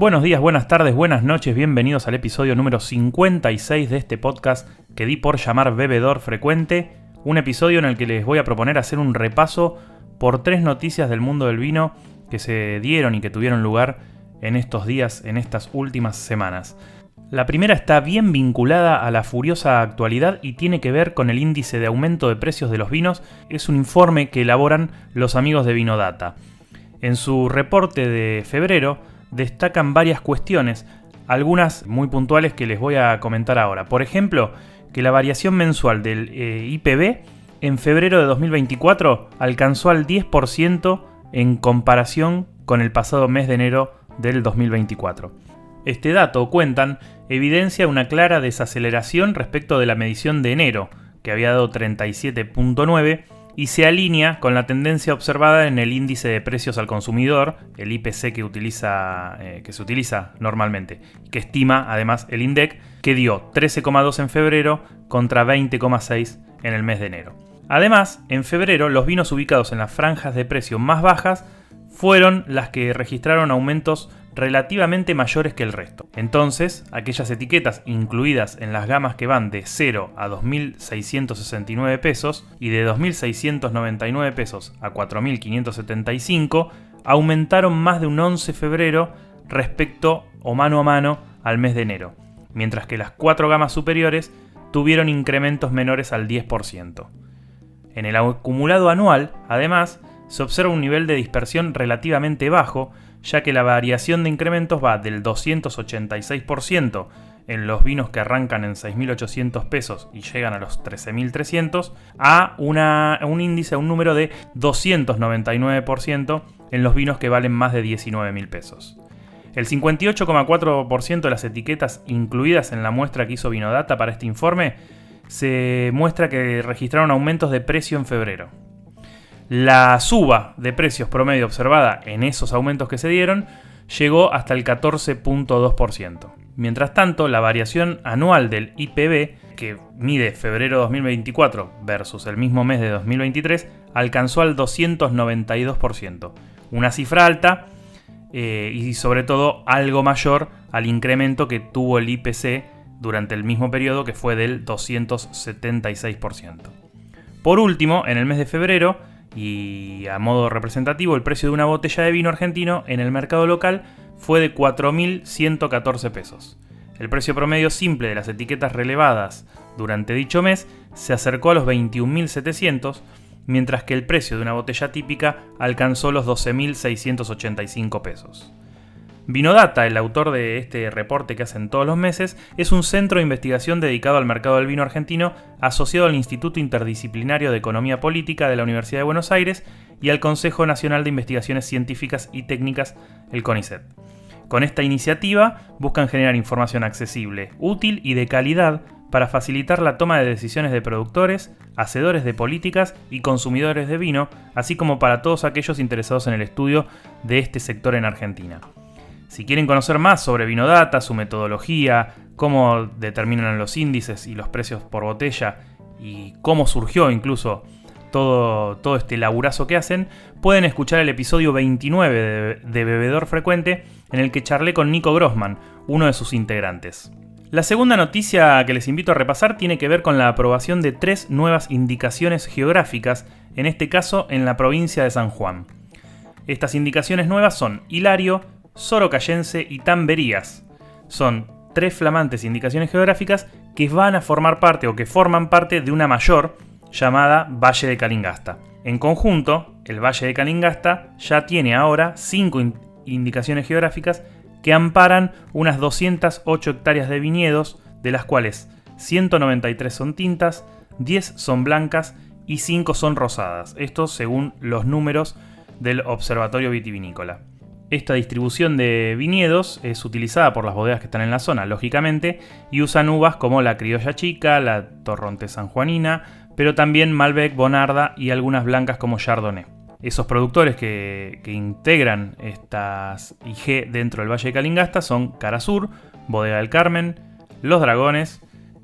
Buenos días, buenas tardes, buenas noches, bienvenidos al episodio número 56 de este podcast que di por llamar Bebedor Frecuente, un episodio en el que les voy a proponer hacer un repaso por 3 noticias del mundo del vino que se dieron y que tuvieron lugar en estos días, en estas últimas semanas. La primera está bien vinculada a la furiosa actualidad y tiene que ver con el índice de aumento de precios de los vinos. Es un informe que elaboran los amigos de Vinodata. En su reporte de febrero destacan varias cuestiones, algunas muy puntuales que les voy a comentar ahora. Por ejemplo, que la variación mensual del IPB en febrero de 2024 alcanzó al 10% en comparación con el pasado mes de enero del 2024. Este dato, cuentan, evidencia una clara desaceleración respecto de la medición de enero, que había dado 37.9, y se alinea con la tendencia observada en el índice de precios al consumidor, el IPC que se utiliza normalmente, que estima además el INDEC, que dio 13,2 en febrero contra 20,6 en el mes de enero. Además, en febrero los vinos ubicados en las franjas de precio más bajas fueron las que registraron aumentos relativamente mayores que el resto. Entonces, aquellas etiquetas incluidas en las gamas que van de 0 a 2.669 pesos y de 2.699 pesos a 4.575 aumentaron más de un 11 de febrero respecto o mano a mano al mes de enero, mientras que las 4 gamas superiores tuvieron incrementos menores al 10%. En el acumulado anual, además, se observa un nivel de dispersión relativamente bajo, ya que la variación de incrementos va del 286% en los vinos que arrancan en 6.800 pesos y llegan a los 13.300, a un índice, a un número de 299% en los vinos que valen más de 19.000 pesos. El 58,4% de las etiquetas incluidas en la muestra que hizo Vinodata para este informe se muestra que registraron aumentos de precio en febrero. La suba de precios promedio observada en esos aumentos que se dieron llegó hasta el 14.2%. Mientras tanto, la variación anual del IPB, que mide febrero 2024 versus el mismo mes de 2023, alcanzó al 292%. Una cifra alta y sobre todo algo mayor al incremento que tuvo el IPC durante el mismo periodo, que fue del 276%. Por último, en el mes de febrero, y a modo representativo, el precio de una botella de vino argentino en el mercado local fue de 4.114 pesos. El precio promedio simple de las etiquetas relevadas durante dicho mes se acercó a los 21.700, mientras que el precio de una botella típica alcanzó los 12.685 pesos. Vinodata, el autor de este reporte que hacen todos los meses, es un centro de investigación dedicado al mercado del vino argentino asociado al Instituto Interdisciplinario de Economía Política de la Universidad de Buenos Aires y al Consejo Nacional de Investigaciones Científicas y Técnicas, el CONICET. Con esta iniciativa buscan generar información accesible, útil y de calidad para facilitar la toma de decisiones de productores, hacedores de políticas y consumidores de vino, así como para todos aquellos interesados en el estudio de este sector en Argentina. Si quieren conocer más sobre Vinodata, su metodología, cómo determinan los índices y los precios por botella y cómo surgió incluso todo este laburazo que hacen, pueden escuchar el episodio 29 de Bebedor Frecuente, en el que charlé con Nico Grossman, uno de sus integrantes. La segunda noticia que les invito a repasar tiene que ver con la aprobación de 3 nuevas indicaciones geográficas, en este caso en la provincia de San Juan. Estas indicaciones nuevas son Hilario, Sorocayense y Tamberías. Son 3 flamantes indicaciones geográficas que van a formar parte o que forman parte de una mayor llamada Valle de Calingasta. En conjunto, el Valle de Calingasta ya tiene ahora 5 indicaciones geográficas que amparan unas 208 hectáreas de viñedos, de las cuales 193 son tintas, 10 son blancas y 5 son rosadas. Esto según los números del Observatorio Vitivinícola. Esta distribución de viñedos es utilizada por las bodegas que están en la zona, lógicamente, y usan uvas como la Criolla Chica, la Torronte Sanjuanina, pero también Malbec, Bonarda y algunas blancas como Chardonnay. Esos productores que integran estas IG dentro del Valle de Calingasta son Carasur, Bodega del Carmen, Los Dragones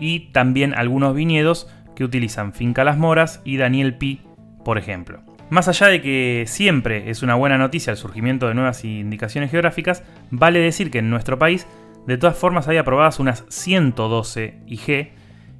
y también algunos viñedos que utilizan Finca Las Moras y Daniel Pi, por ejemplo. Más allá de que siempre es una buena noticia el surgimiento de nuevas indicaciones geográficas, vale decir que en nuestro país de todas formas hay aprobadas unas 112 IG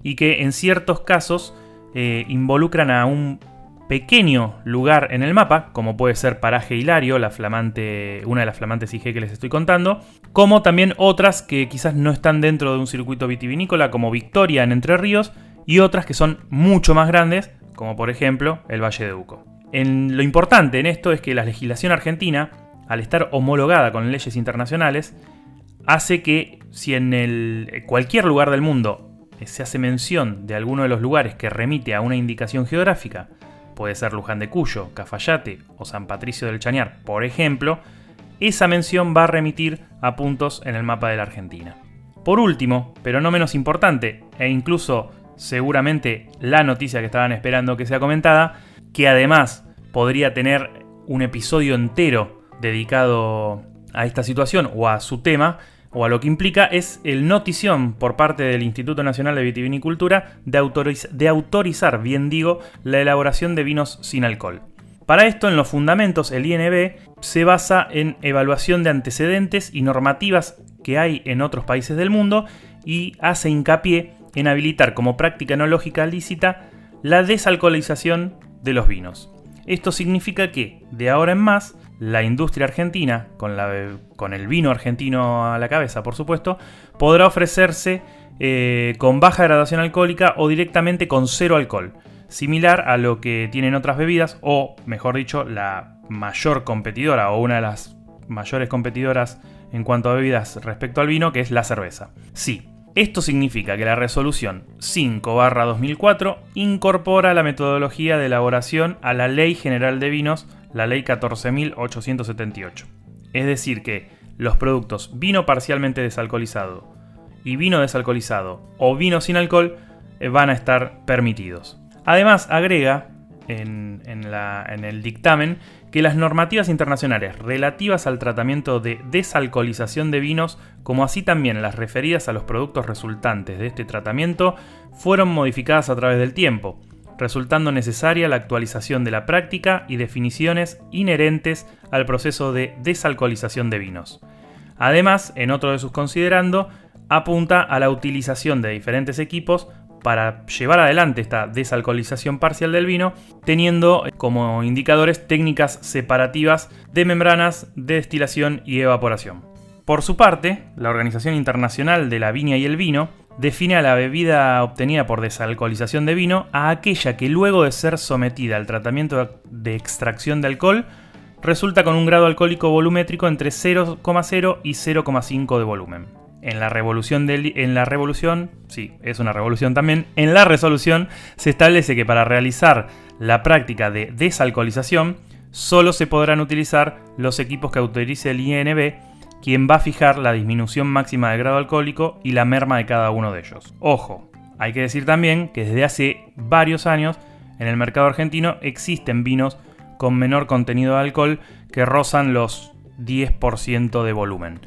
y que en ciertos casos involucran a un pequeño lugar en el mapa, como puede ser Paraje Hilario, una de las flamantes IG que les estoy contando, como también otras que quizás no están dentro de un circuito vitivinícola, como Victoria en Entre Ríos, y otras que son mucho más grandes, como por ejemplo el Valle de Uco. Lo importante en esto es que la legislación argentina, al estar homologada con leyes internacionales, hace que si en cualquier lugar del mundo se hace mención de alguno de los lugares que remite a una indicación geográfica, puede ser Luján de Cuyo, Cafayate o San Patricio del Chañar, por ejemplo, esa mención va a remitir a puntos en el mapa de la Argentina. Por último, pero no menos importante, e incluso seguramente la noticia que estaban esperando que sea comentada, que además podría tener un episodio entero dedicado a esta situación o a su tema, o a lo que implica, es el notición por parte del Instituto Nacional de Vitivinicultura de autorizar, bien digo, la elaboración de vinos sin alcohol. Para esto, en los fundamentos, el INB se basa en evaluación de antecedentes y normativas que hay en otros países del mundo y hace hincapié en habilitar como práctica enológica lícita la desalcoholización de los vinos. Esto significa que, de ahora en más, la industria argentina, con el vino argentino a la cabeza, por supuesto, podrá ofrecerse con baja graduación alcohólica o directamente con cero alcohol, similar a lo que tienen otras bebidas, o mejor dicho, la mayor competidora o una de las mayores competidoras en cuanto a bebidas respecto al vino, que es la cerveza. Sí, esto significa que la resolución 5/2004 incorpora la metodología de elaboración a la Ley General de Vinos, la Ley 14.878. Es decir que los productos vino parcialmente desalcoholizado y vino desalcoholizado o vino sin alcohol van a estar permitidos. Además agrega en el dictamen que las normativas internacionales relativas al tratamiento de desalcoholización de vinos, como así también las referidas a los productos resultantes de este tratamiento, fueron modificadas a través del tiempo, resultando necesaria la actualización de la práctica y definiciones inherentes al proceso de desalcoholización de vinos. Además, en otro de sus considerando, apunta a la utilización de diferentes equipos para llevar adelante esta desalcoholización parcial del vino, teniendo como indicadores técnicas separativas de membranas, de destilación y evaporación. Por su parte, la Organización Internacional de la Viña y el Vino define a la bebida obtenida por desalcoholización de vino a aquella que luego de ser sometida al tratamiento de extracción de alcohol resulta con un grado alcohólico volumétrico entre 0,0 y 0,5 de volumen. En la resolución se establece que para realizar la práctica de desalcoholización solo se podrán utilizar los equipos que autorice el INB, quien va a fijar la disminución máxima de grado alcohólico y la merma de cada uno de ellos. Ojo, hay que decir también que desde hace varios años en el mercado argentino existen vinos con menor contenido de alcohol que rozan los 10% de volumen.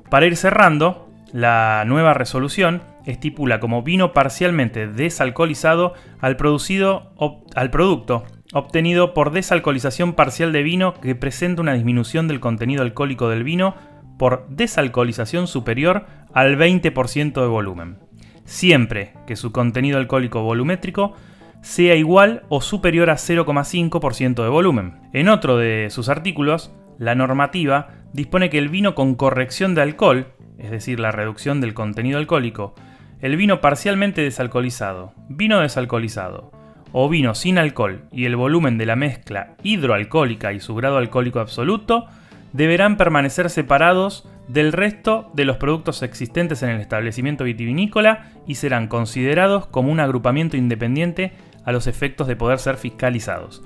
Para ir cerrando, la nueva resolución estipula como vino parcialmente desalcoholizado al producto obtenido por desalcoholización parcial de vino que presenta una disminución del contenido alcohólico del vino por desalcoholización superior al 20% de volumen, siempre que su contenido alcohólico volumétrico sea igual o superior a 0,5% de volumen. En otro de sus artículos, la normativa dispone que el vino con corrección de alcohol, es decir, la reducción del contenido alcohólico, el vino parcialmente desalcoholizado, vino desalcoholizado o vino sin alcohol y el volumen de la mezcla hidroalcohólica y su grado alcohólico absoluto deberán permanecer separados del resto de los productos existentes en el establecimiento vitivinícola y serán considerados como un agrupamiento independiente a los efectos de poder ser fiscalizados.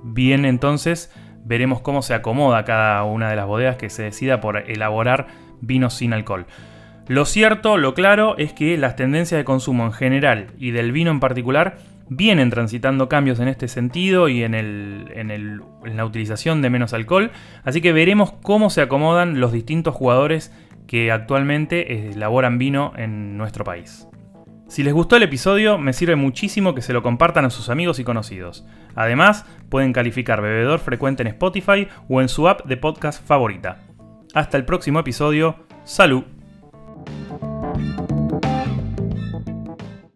Bien, entonces veremos cómo se acomoda cada una de las bodegas que se decida por elaborar vinos sin alcohol. Lo cierto, lo claro, es que las tendencias de consumo en general y del vino en particular vienen transitando cambios en este sentido y en la utilización de menos alcohol, así que veremos cómo se acomodan los distintos jugadores que actualmente elaboran vino en nuestro país. Si les gustó el episodio, me sirve muchísimo que se lo compartan a sus amigos y conocidos. Además, pueden calificar Bebedor Frecuente en Spotify o en su app de podcast favorita. Hasta el próximo episodio. ¡Salud!